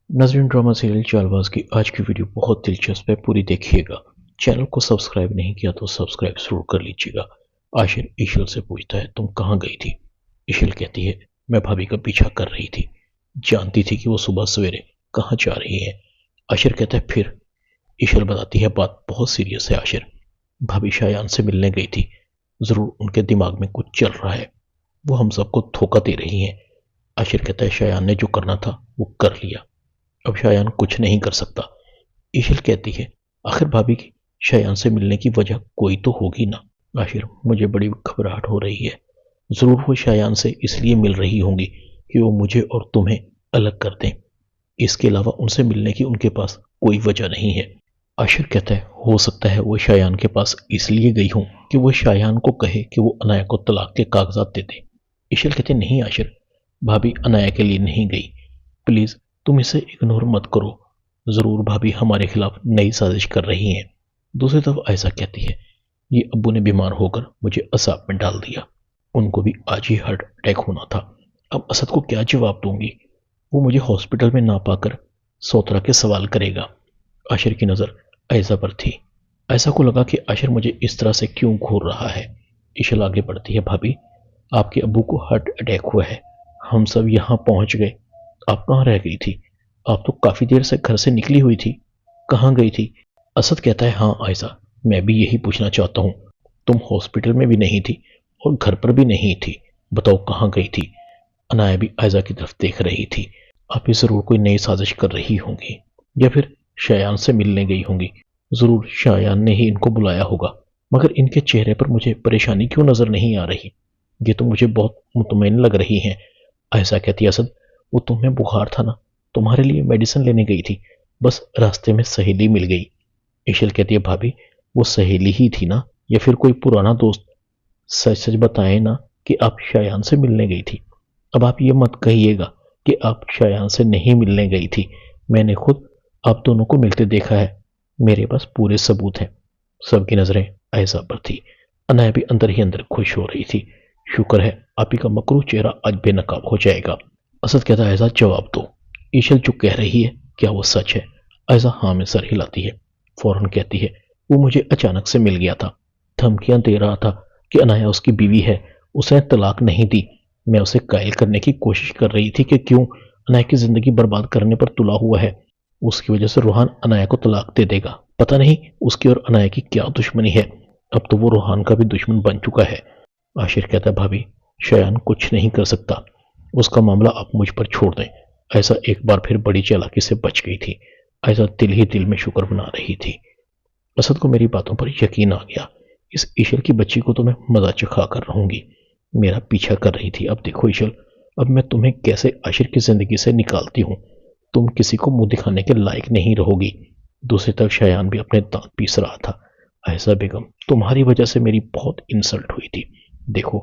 नाज़रीन, drama serial Chaalbaaz की आज की वीडियो बहुत दिलचस्प है, पूरी देखिएगा। चैनल को सब्सक्राइब नहीं किया तो सब्सक्राइब जरूर कर लीजिएगा। आशिर ईशल से पूछता है, तुम कहाँ गई थी? ईशल कहती है, मैं भाभी का पीछा कर रही थी, जानती थी कि वो सुबह सवेरे कहाँ जा रही है। आशिर कहता है, फिर? ईशल बताती है, बात बहुत सीरियस है आशिर। भाभी शायान से मिलने गई थी, जरूर उनके दिमाग में कुछ चल रहा है, वो हम सबको धोखा दे रही है। आशिर कहता है, शायान ने जो करना था वो कर लिया, अब शायान कुछ नहीं कर सकता। ईशल कहती है, आखिर भाभी की शायान से मिलने की वजह कोई तो होगी ना। आखिर मुझे बड़ी घबराहट हो रही है, जरूर वो शायान से इसलिए मिल रही होंगी कि वो मुझे और तुम्हें अलग कर दें, इसके अलावा उनसे मिलने की उनके पास कोई वजह नहीं है। आशिर कहता है, हो सकता है वो शायान के पास इसलिए गई हूं कि वो शायान को कहे कि वो अनाया को तलाक के कागजात दे दे। ईशल कहते, नहीं आशिर, भाभी अनाया के लिए नहीं गई, प्लीज तुम इसे इग्नोर मत करो, जरूर भाभी हमारे खिलाफ नई साजिश कर रही हैं। दूसरी तरफ आयशा कहती है, ये अब्बू ने बीमार होकर मुझे असाब में डाल दिया, उनको भी आज ही हार्ट अटैक होना था, अब असद को क्या जवाब दूंगी, वो मुझे हॉस्पिटल में ना पाकर सोतरा के सवाल करेगा। आशिर की नज़र आयशा पर थी। आयशा को लगा कि आशिर मुझे इस तरह से क्यों घूर रहा है। ईशल आगे बढ़ती है, भाभी आपके अब्बू को हार्ट अटैक हुआ है, हम सब यहाँ पहुंच गए, आप कहाँ रह गई थी? आप तो काफी देर से घर से निकली हुई थी, कहाँ गई थी? असद कहता है, हाँ आयशा, मैं भी यही पूछना चाहता हूँ, तुम हॉस्पिटल में भी नहीं थी और घर पर भी नहीं थी, बताओ कहाँ गई थी? अनाया भी आयशा की तरफ देख रही थी। आप ही जरूर कोई नई साजिश कर रही होंगी या फिर शायान से मिलने गई होंगी, जरूर शायान ने ही इनको बुलाया होगा, मगर इनके चेहरे पर मुझे परेशानी क्यों नजर नहीं आ रही, ये तो मुझे बहुत मुतमईन लग रही हैं। आयशा कहती है, असद वो तुम्हें बुखार था ना, तुम्हारे लिए मेडिसिन लेने गई थी, बस रास्ते में सहेली मिल गई। ईशल कहती है, भाभी वो सहेली ही थी ना या फिर कोई पुराना दोस्त? सच सच बताएं ना कि आप शायान से मिलने गई थी। अब आप ये मत कहिएगा कि आप शायान से नहीं मिलने गई थी, मैंने खुद आप दोनों को मिलते देखा है, मेरे पास पूरे सबूत हैं। सबकी नजरें आयशा पर थी। अनाया भी अंदर ही अंदर खुश हो रही थी, शुक्र है आप ही का मकरू चेहरा आज बेनकाब हो जाएगा। असद कहता है, ऐसा जवाब दो, ईशल जो कह रही है क्या वो सच है? ऐसा हाँ में सर हिलाती है, फौरन कहती है, वो मुझे अचानक से मिल गया था, धमकियां दे रहा था कि अनाया उसकी बीवी है, उसे तलाक नहीं दी, मैं उसे कायल करने की कोशिश कर रही थी कि क्यों अनाया की जिंदगी बर्बाद करने पर तुला हुआ है, उसकी वजह से रूहान अनाया को तलाक दे देगा, पता नहीं उसकी और अनाया की क्या दुश्मनी है, अब तो वो रूहान का भी दुश्मन बन चुका है। आशिर कहता है, भाभी शयान कुछ नहीं कर सकता, उसका मामला आप मुझ पर छोड़ दें। ऐसा एक बार फिर बड़ी चालाकी से बच गई थी। ऐसा दिल ही दिल में शुक्र बना रही थी। असद को मेरी बातों पर यकीन आ गया, इस ईशल की बच्ची को तो मैं मजा चखा कर रहूंगी, मेरा पीछा कर रही थी, अब देखो ईशल, अब मैं तुम्हें कैसे आशिर की जिंदगी से निकालती हूँ, तुम किसी को मुंह दिखाने के लायक नहीं रहोगी। दूसरी तरफ शयान भी अपने दांत पीस रहा था। ऐसा बेगम, तुम्हारी वजह से मेरी बहुत इंसल्ट हुई थी, देखो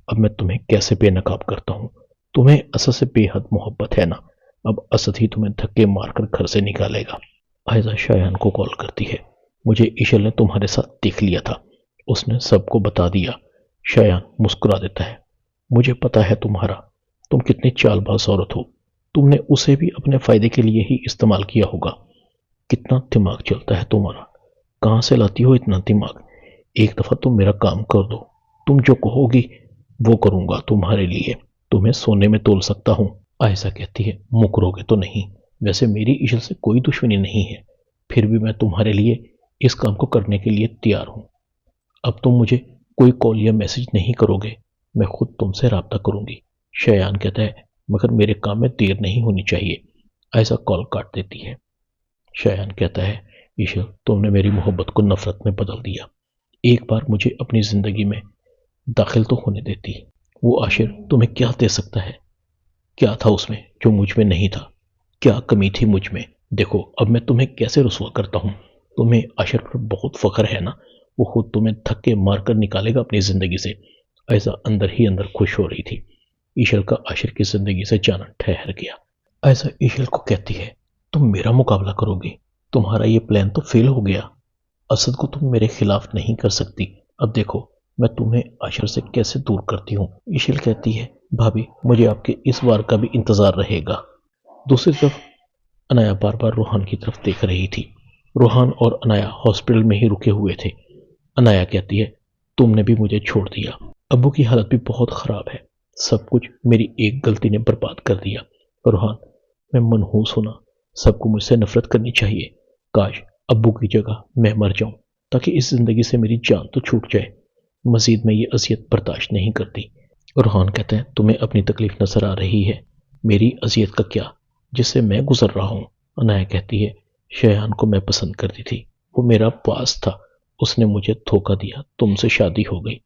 अब मैं तुम्हें कैसे बेनकाब करता हूँ, तुम्हें असद से बेहद मोहब्बत है ना, अब असद ही तुम्हें धक्के मारकर घर से निकालेगा। आयजा शायान को कॉल करती है, मुझे ईशल ने तुम्हारे साथ देख लिया था, उसने सबको बता दिया। शायान मुस्कुरा देता है, मुझे पता है तुम कितनी चालबाज औरत हो, तुमने उसे भी अपने फायदे के लिए ही इस्तेमाल किया होगा। कितना दिमाग चलता है तुम्हारा, कहां से लाती हो इतना दिमाग? एक दफा तुम मेरा काम कर दो, तुम जो कहोगी वो करूंगा तुम्हारे लिए, तुम्हें सोने में तोल सकता हूं। आयशा कहती है, मुकरोगे तो नहीं? वैसे मेरी ईशल से कोई दुश्मनी नहीं है, फिर भी मैं तुम्हारे लिए इस काम को करने के लिए तैयार हूं। अब तुम मुझे कोई कॉल या मैसेज नहीं करोगे, मैं खुद तुमसे रब्ता करूंगी। शयान कहता है, मगर मेरे काम में देर नहीं होनी चाहिए। ऐसा कॉल काट देती है। शयान कहता है, ईशल तुमने मेरी मोहब्बत को नफरत में बदल दिया, एक बार मुझे अपनी जिंदगी में दाखिल तो होने देती। वो आशिर तुम्हें क्या दे सकता है? क्या था उसमें जो मुझ में नहीं था? क्या कमी थी मुझ में? देखो अब मैं तुम्हें कैसे रुसवा करता हूँ, तुम्हें आशिर पर बहुत फख्र है ना, वो खुद तुम्हें धक्के मारकर निकालेगा अपनी जिंदगी से। ऐसा अंदर ही अंदर खुश हो रही थी। ईशल का आशिर की जिंदगी से जाना ठहर गया। ऐसा ईशल को कहती है, तुम मेरा मुकाबला करोगे, तुम्हारा ये प्लान तो फेल हो गया, असद को तुम मेरे खिलाफ नहीं कर सकती, अब देखो मैं तुम्हें आशिर से कैसे दूर करती हूँ। ईशल कहती है, भाभी मुझे आपके इस वार का भी इंतजार रहेगा। दूसरी तरफ انایا بار بار روحان کی طرف دیکھ رہی تھی۔ روحان اور انایا ہاسپٹل میں ہی رکے ہوئے تھے۔ انایا کہتی ہے تم نے بھی مجھے چھوڑ دیا، ابو کی حالت بھی بہت خراب ہے، سب کچھ میری ایک غلطی نے برباد کر دیا۔ روحان میں منحوس ہونا، سب کو مجھ سے نفرت کرنی چاہیے، کاش ابو کی جگہ میں مر جاؤں تاکہ اس زندگی سے میری جان تو چھوٹ جائے، مزید میں یہ اذیت برداشت نہیں کرتی۔ روحان کہتے ہیں تمہیں اپنی تکلیف نظر آ رہی ہے، میری اذیت کا کیا جس سے میں گزر رہا ہوں۔ انایا کہتی ہے شایان کو میں پسند کرتی تھی، وہ میرا پاس تھا، اس نے مجھے دھوکہ دیا، تم سے شادی ہو گئی،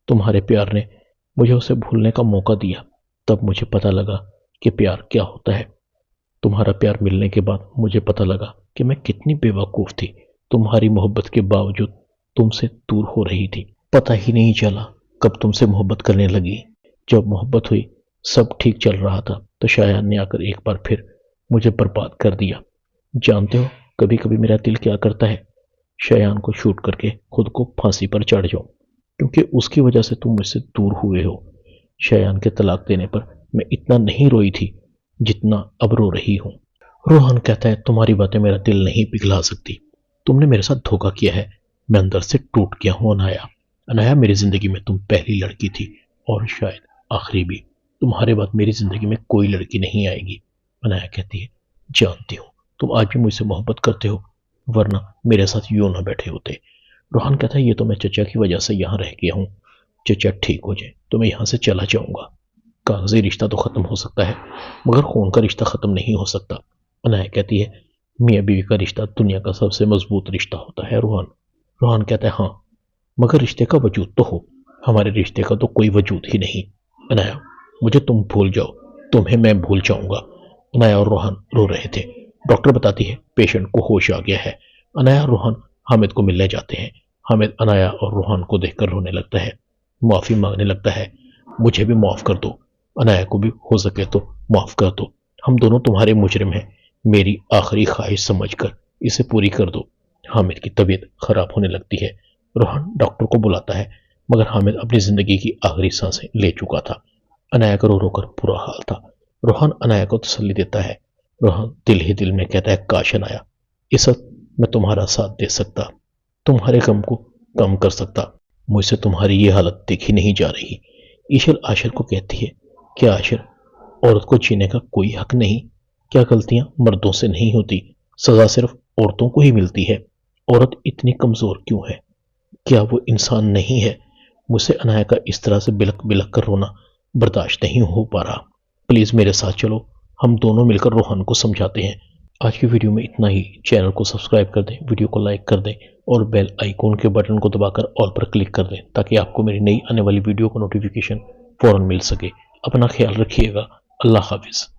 تمہارے پیار نے مجھے اسے بھولنے کا موقع دیا، تب مجھے پتا لگا کہ پیار کیا ہوتا ہے۔ تمہارا پیار ملنے کے بعد مجھے پتا لگا کہ میں کتنی بے وقوف تھی، تمہاری محبت کے باوجود تم سے دور ہو رہی تھی، پتہ ہی نہیں چلا کب تم سے محبت کرنے لگی۔ جب محبت ہوئی سب ٹھیک چل رہا تھا تو شایان نے آ کر ایک بار پھر مجھے برباد کر دیا۔ جانتے ہو کبھی کبھی میرا دل کیا کرتا ہے شایان کو شوٹ کر کے خود کو پھانسی پر چڑھ جاؤں، کیونکہ اس کی وجہ سے تم مجھ سے دور ہوئے ہو۔ شایان کے طلاق دینے پر میں اتنا نہیں روئی تھی جتنا اب رو رہی ہوں۔ روحان کہتا ہے تمہاری باتیں میرا دل نہیں پگھلا سکتی، تم نے میرے ساتھ دھوکہ کیا ہے، میں اندر سے ٹوٹ گیا ہوں انایا۔ انایا میری زندگی میں تم پہلی لڑکی تھی اور شاید آخری بھی، تمہارے بعد میری زندگی میں کوئی لڑکی نہیں آئے گی۔ انایا کہتی ہے جانتی ہوں تم آج بھی مجھ سے محبت کرتے ہو، ورنہ میرے ساتھ یوں نہ بیٹھے ہوتے۔ روحان کہتا ہے یہ تو میں چچا کی وجہ سے یہاں رہ گیا ہوں، چچا ٹھیک ہو جائے تو میں یہاں سے چلا جاؤں گا۔ کاغذی رشتہ تو ختم ہو سکتا ہے مگر خون کا رشتہ ختم نہیں ہو سکتا۔ انایا کہتی ہے میاں بیوی کا رشتہ دنیا کا سب سے مضبوط رشتہ ہوتا ہے روحان۔ روحان کہتا ہے ہاں مگر رشتے کا وجود تو ہو، ہمارے رشتے کا تو کوئی وجود ہی نہیں۔ انایا مجھے تم بھول جاؤ، تمہیں میں بھول جاؤں گا۔ انایا اور روحان رو رہے تھے۔ ڈاکٹر بتاتی ہے پیشنٹ کو ہوش آ گیا ہے۔ انایا اور روحان حامد کو ملنے جاتے ہیں۔ حامد انایا اور روحان کو دیکھ کر رونے لگتا ہے، معافی مانگنے لگتا ہے، مجھے بھی معاف کر دو، انایا کو بھی ہو سکے تو معاف کر دو، ہم دونوں تمہارے مجرم ہیں، میری آخری خواہش سمجھ کر اسے پوری کر دو۔ حامد کی طبیعت خراب ہونے لگتی ہے۔ روحان ڈاکٹر کو بلاتا ہے مگر حامد اپنی زندگی کی آخری سانسیں لے چکا تھا۔ انایا کا رو رو کر برا حال تھا۔ روحان انایا کو تسلی دیتا ہے۔ روحان دل ہی دل میں کہتا ہے کاش انایا اس وقت میں تمہارا ساتھ دے سکتا، تمہارے غم کو کم کر سکتا، مجھ سے تمہاری یہ حالت دیکھی نہیں جا رہی۔ ایشل عاشر کو کہتی ہے کیا عاشر عورت کو جینے کا کوئی حق نہیں؟ کیا غلطیاں مردوں سے نہیں ہوتی؟ سزا صرف عورتوں کو ہی ملتی ہے؟ عورت اتنی کمزور کیوں ہے؟ کیا وہ انسان نہیں ہے؟ مجھ سے انایا کا اس طرح سے بلک بلک کر رونا برداشت نہیں ہو پا رہا، پلیز میرے ساتھ چلو، ہم دونوں مل کر روحان کو سمجھاتے ہیں۔ آج کی ویڈیو میں اتنا ہی، چینل کو سبسکرائب کر دیں، ویڈیو کو لائک کر دیں اور بیل آئیکن کے بٹن کو دبا کر آل پر کلک کر دیں تاکہ آپ کو میری نئی آنے والی ویڈیو کا نوٹیفیکیشن فوراً مل سکے۔ اپنا خیال رکھیے گا، اللہ حافظ۔